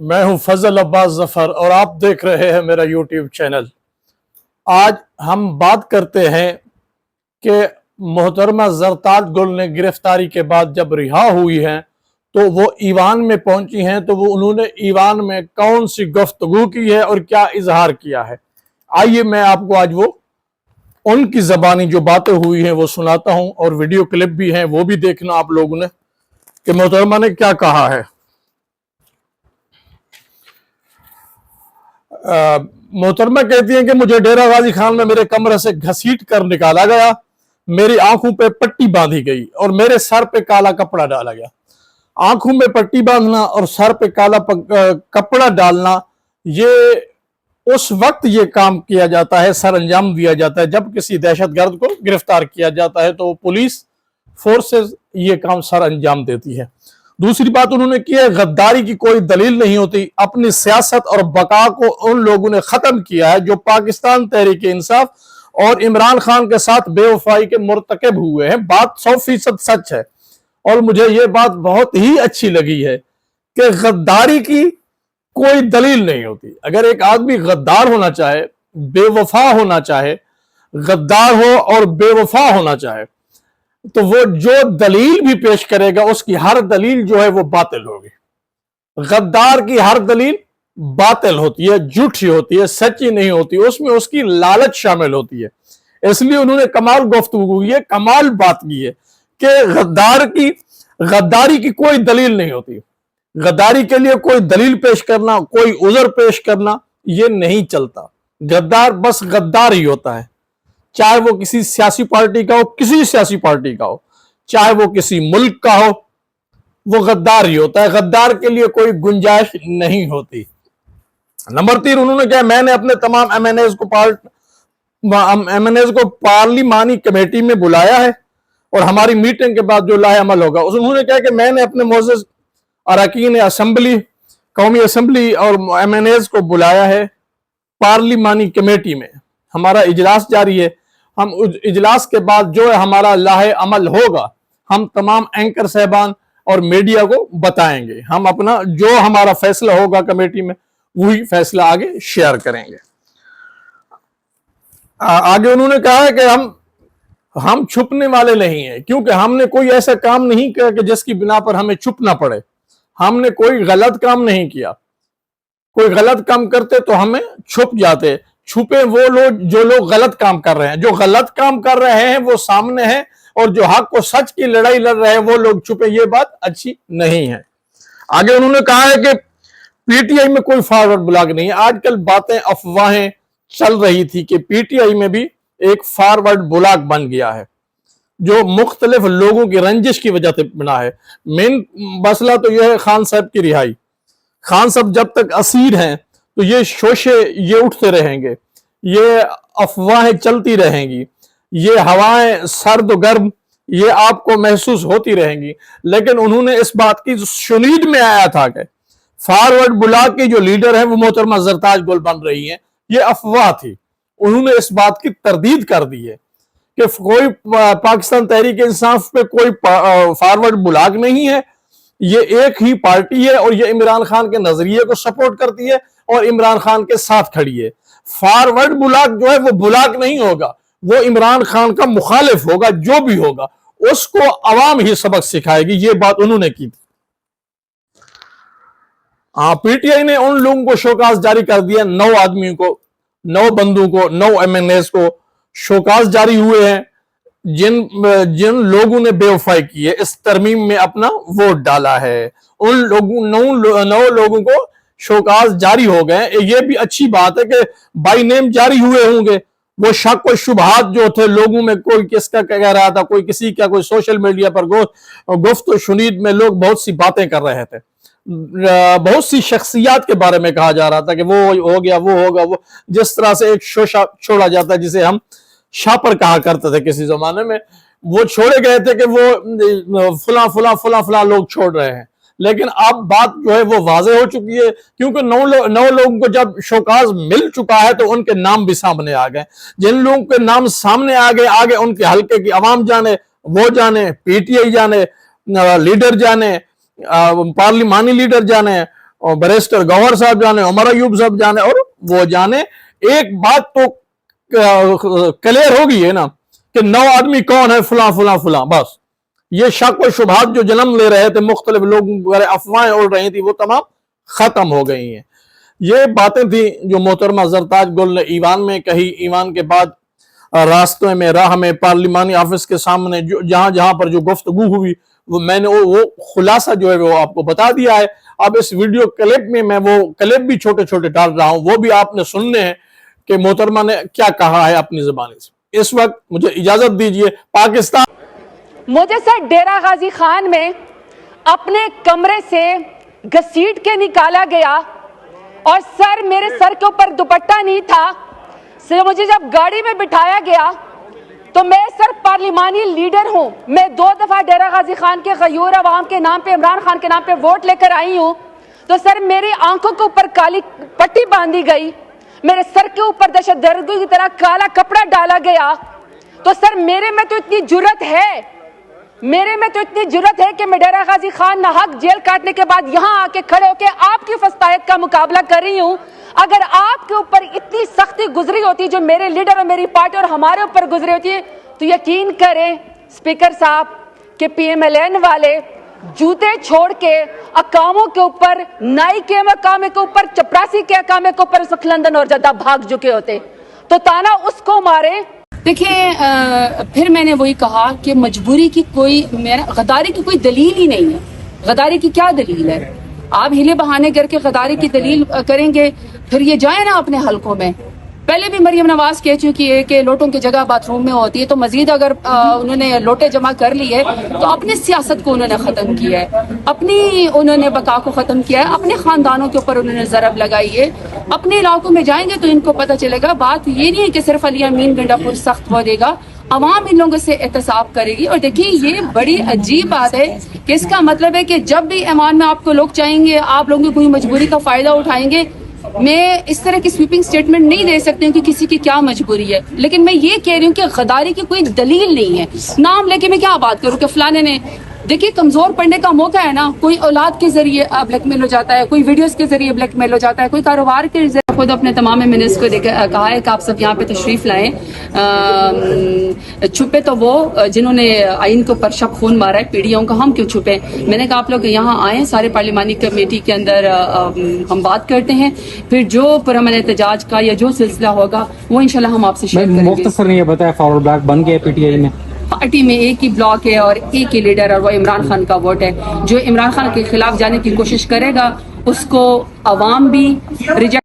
میں ہوں فضل عباس ظفر اور آپ دیکھ رہے ہیں میرا یوٹیوب چینل۔ آج ہم بات کرتے ہیں کہ محترمہ زرتاج گل نے گرفتاری کے بعد جب رہا ہوئی ہیں تو وہ ایوان میں پہنچی ہیں، تو وہ انہوں نے ایوان میں کون سی گفتگو کی ہے اور کیا اظہار کیا ہے۔ آئیے میں آپ کو آج وہ ان کی زبانی جو باتیں ہوئی ہیں وہ سناتا ہوں، اور ویڈیو کلپ بھی ہیں وہ بھی دیکھنا آپ لوگوں نے کہ محترمہ نے کیا کہا ہے۔ محترمہ کہتی ہیں کہ مجھے ڈیرہ غازی خان میں میرے کمرے سے گھسیٹ کر نکالا گیا، میری آنکھوں پہ پٹی باندھی گئی اور میرے سر پہ کالا کپڑا ڈالا گیا۔ آنکھوں میں پٹی باندھنا اور سر پہ کالا کپڑا ڈالنا، یہ اس وقت یہ کام کیا جاتا ہے، سر انجام دیا جاتا ہے جب کسی دہشت گرد کو گرفتار کیا جاتا ہے، تو پولیس فورسز یہ کام سر انجام دیتی ہے۔ دوسری بات انہوں نے کی ہے، غداری کی کوئی دلیل نہیں ہوتی۔ اپنی سیاست اور بقا کو ان لوگوں نے ختم کیا ہے جو پاکستان تحریک انصاف اور عمران خان کے ساتھ بے وفائی کے مرتکب ہوئے ہیں۔ بات 100% سچ ہے، اور مجھے یہ بات بہت ہی اچھی لگی ہے کہ غداری کی کوئی دلیل نہیں ہوتی۔ اگر ایک آدمی غدار ہونا چاہے، بے وفا ہونا چاہے، غدار ہو اور بے وفا ہونا چاہے، تو وہ جو دلیل بھی پیش کرے گا اس کی ہر دلیل جو ہے وہ باطل ہوگی۔ غدار کی ہر دلیل باطل ہوتی ہے، جھوٹی ہوتی ہے، سچی نہیں ہوتی، اس میں اس کی لالچ شامل ہوتی ہے۔ اس لیے انہوں نے کمال گفتگو کی ہے، کمال بات کی ہے کہ غداری کی کوئی دلیل نہیں ہوتی۔ غداری کے لیے کوئی دلیل پیش کرنا، کوئی عذر پیش کرنا، یہ نہیں چلتا۔ غدار بس غدار ہی ہوتا ہے، چاہے وہ کسی سیاسی پارٹی کا ہو، کسی سیاسی پارٹی کا ہو، چاہے وہ کسی ملک کا ہو، وہ غدار ہی ہوتا ہے۔ غدار کے لیے کوئی گنجائش نہیں ہوتی۔ نمبر 3 انہوں نے کہا، میں نے اپنے تمام ایم این ایز کو پارلیمانی کمیٹی میں بلایا ہے اور ہماری میٹنگ کے بعد جو لائحہ عمل ہوگا۔ انہوں نے کہا کہ میں نے اپنے معزز اراکین اسمبلی، قومی اسمبلی اور ایم این ایز کو بلایا ہے پارلیمانی کمیٹی میں۔ ہمارا اجلاس جاری ہے، ہم اجلاس کے بعد جو ہمارا لائحہ عمل ہوگا ہم تمام اینکر صاحبان اور میڈیا کو بتائیں گے۔ ہم اپنا جو ہمارا فیصلہ ہوگا کمیٹی میں وہی فیصلہ آگے شیئر کریں گے۔ آگے انہوں نے کہا ہے کہ ہم چھپنے والے نہیں ہیں، کیونکہ ہم نے کوئی ایسا کام نہیں کیا کہ جس کی بنا پر ہمیں چھپنا پڑے۔ ہم نے کوئی غلط کام نہیں کیا۔ کوئی غلط کام کرتے تو ہمیں چھپ جاتے۔ چھپے وہ لوگ جو لوگ غلط کام کر رہے ہیں، جو غلط کام کر رہے ہیں وہ سامنے ہیں، اور جو حق و سچ کی لڑائی لڑ رہے ہیں وہ لوگ چھپے۔ یہ بات اچھی نہیں ہے۔ آگے انہوں نے کہا ہے کہ پی ٹی آئی میں کوئی فارورڈ بلاگ نہیں ہے۔ آج کل باتیں افواہیں چل رہی تھی کہ پی ٹی آئی میں بھی ایک فارورڈ بلاگ بن گیا ہے جو مختلف لوگوں کی رنجش کی وجہ سے بنا ہے۔ مین مسئلہ تو یہ ہے خان صاحب کی رہائی۔ خان صاحب جب تک اسیر ہیں تو یہ شوشے یہ اٹھتے رہیں گے، یہ افواہیں چلتی رہیں گی، یہ ہوائیں سرد و گرم یہ آپ کو محسوس ہوتی رہیں گی۔ لیکن انہوں نے اس بات کی شنید میں آیا تھا کہ فارورڈ بلاگ کی جو لیڈر ہیں وہ محترمہ زرتاج گل بن رہی ہیں، یہ افواہ تھی۔ انہوں نے اس بات کی تردید کر دی ہے کہ کوئی پاکستان تحریک انصاف پہ کوئی فارورڈ بلاگ نہیں ہے، یہ ایک ہی پارٹی ہے اور یہ عمران خان کے نظریے کو سپورٹ کرتی ہے اور عمران خان کے ساتھ کھڑی ہے۔ فارورڈ بلاگ جو ہے وہ بلاگ نہیں ہوگا، وہ عمران خان کا مخالف ہوگا۔ جو بھی ہوگا اس کو عوام ہی سبق سکھائے گی۔ یہ بات انہوں نے کی تھی۔ پی ٹی آئی نے ان لوگوں کو شوکاز جاری کر دیا، 9 آدمیوں کو، 9 بندوں کو، 9 ایم این ایز کو شوکاز جاری ہوئے ہیں جن لوگوں نے بے وفائی کی ہے، اس ترمیم میں اپنا ووٹ ڈالا ہے۔ ان لوگوں 9 لوگوں کو شوکاز جاری ہو گئے۔ یہ بھی اچھی بات ہے کہ بائی نیم جاری ہوئے ہوں گے۔ وہ شک و شبہات جو تھے لوگوں میں، کوئی کس کا کہہ رہا تھا، کوئی کسی کا، کوئی سوشل میڈیا پر گفت و شنید میں لوگ بہت سی باتیں کر رہے تھے، بہت سی شخصیات کے بارے میں کہا جا رہا تھا کہ وہ ہو گیا، وہ ہوگا، وہ جس طرح سے ایک شوشہ چھوڑا جاتا ہے جسے ہم شاپر کہا کرتے تھے کسی زمانے میں، وہ چھوڑے گئے تھے کہ وہ فلاں فلاں فلاں فلاں لوگ چھوڑ رہے ہیں۔ لیکن اب بات جو ہے وہ واضح ہو چکی ہے، کیونکہ 9 لوگوں کو جب شوکاز مل چکا ہے تو ان کے نام بھی سامنے آ گئے۔ جن لوگوں کے نام سامنے آگے ان کے حلقے کی عوام جانے، وہ جانے، پی ٹی آئی جانے، لیڈر جانے، پارلیمانی لیڈر جانے، اور بیرسٹر گوہر صاحب جانے, عمر ایوب صاحب جانے, اور وہ جانے, ایک بات تو کلیئر ہو گئی ہے نا کہ 9 آدمی کون ہے, فلاں فلاں فلاں. بس یہ شک و شبہات جو جنم لے رہے تھے, مختلف لوگ افواہیں اڑ رہی تھی, وہ تمام ختم ہو گئی ہیں. یہ باتیں تھیں جو محترمہ زرتاج گل نے ایوان میں کہی. ایوان کے بعد راستے میں, راہ میں, پارلیمانی آفس کے سامنے جہاں جہاں پر جو گفتگو ہوئی, میں نے وہ خلاصہ جو ہے وہ آپ کو بتا دیا ہے. اب اس ویڈیو کلپ میں وہ کلپ بھی چھوٹے چھوٹے ڈال رہا ہوں, وہ بھی آپ نے سننے ہیں کہ محترمہ نے کیا کہا ہے اپنی زبانی سے. اس وقت مجھے اجازت دیجئے. پاکستان مجھے سر ڈیرہ غازی خان میں اپنے کمرے سے گھسیٹ کے نکالا گیا, اور سر میرے سر کے اوپر دوپٹہ نہیں تھا. سر مجھے جب گاڑی میں بٹھایا گیا تو میں سر پارلیمانی لیڈر ہوں, میں 2 دفعہ ڈیرہ غازی خان کے غیور عوام کے نام پہ, عمران خان کے نام پہ ووٹ لے کر آئی ہوں. تو سر میری آنکھوں کے اوپر کالی پٹی باندھی گئی, میرے سر کے اوپر دہشت گردوں کی طرح کالا کپڑا ڈالا گیا. تو سر میرے میں تو اتنی جرت ہے کہ میں ڈیرہ غازی خان ناحق جیل کاٹنے کے بعد یہاں آ کے کھڑے ہو کے آپ کی فسطائیت کا مقابلہ کر رہی ہوں. اگر آپ کے اوپر اتنی سختی گزری ہوتی جو میرے لیڈر اور میری پارٹی اور ہمارے اوپر گزری ہوتی ہے, تو یقین کریں اسپیکر صاحب کہ پی ایم ایل این والے جوتے چھوڑ کے اقاموں کے اوپر, نائی کے اقامے کے اوپر, چپراسی کے اقامے کے اوپر اس وقت لندن اور جدہ بھاگ چکے ہوتے, تو تانا اس کو مارے. دیکھیں, پھر میں نے وہی کہا کہ مجبوری کی کوئی, غداری کی کوئی دلیل ہی نہیں ہے. غداری کی کیا دلیل ہے؟ آپ ہیلے بہانے کر کے غداری کی دلیل کریں گے, پھر یہ جائیں نا اپنے حلقوں میں. پہلے بھی مریم نواز کہہ چکی ہے کہ لوٹوں کی جگہ باتھ روم میں ہوتی ہے, تو مزید اگر انہوں نے لوٹے جمع کر لی ہے تو اپنی سیاست کو انہوں نے ختم کیا ہے, اپنی انہوں نے بقا کو ختم کیا ہے, اپنے خاندانوں کے اوپر انہوں نے ضرب لگائی ہے. اپنے علاقوں میں جائیں گے تو ان کو پتہ چلے گا. بات یہ نہیں ہے کہ صرف علی امین گنڈا پور سخت وہ دے گا, عوام ان لوگوں سے احتساب کرے گی. اور دیکھیں یہ بڑی عجیب بات ہے کہ اس کا مطلب ہے کہ جب بھی ایوان میں آپ کو لوگ چاہیں گے, آپ لوگوں کی کوئی مجبوری کا فائدہ اٹھائیں گے. میں اس طرح کی سویپنگ سٹیٹمنٹ نہیں دے سکتی ہوں کہ کسی کی کیا مجبوری ہے, لیکن میں یہ کہہ رہی ہوں کہ غداری کی کوئی دلیل نہیں ہے. نام لے کے میں کیا بات کروں کہ فلانے نے, دیکھیے کمزور پڑنے کا موقع ہے نا. کوئی اولاد کے ذریعے بلیک میل ہو جاتا ہے, کوئی ویڈیوز کے ذریعے بلیک میل ہو جاتا ہے, کوئی کاروبار کے ذریعے. خود اپنے تمام منسٹر کو کہا ہے کہ آپ سب یہاں پہ تشریف لائیں. چھپے تو وہ جنہوں نے آئین کے اوپر شب خون مارا ہے, پیڑھیوں کا, ہم کیوں چھپے؟ میں نے کہا آپ لوگ یہاں آئیں, سارے پارلیمانی کمیٹی کے اندر ہم بات کرتے ہیں, پھر جو پرامن احتجاج کا یا جو سلسلہ ہوگا وہ انشاءاللہ ہم آپ سے شیئر کریں گے. مختصر نے یہ بتایا فارورڈ بلاک بن گیا پی ٹی آئی میں. پارٹی میں ایک ہی بلاک ہے اور ایک ہی لیڈر, اور وہ عمران خان کا ووٹ ہے. جو عمران خان کے خلاف جانے کی کوشش کرے گا اس کو عوام بھی ریجیکٹ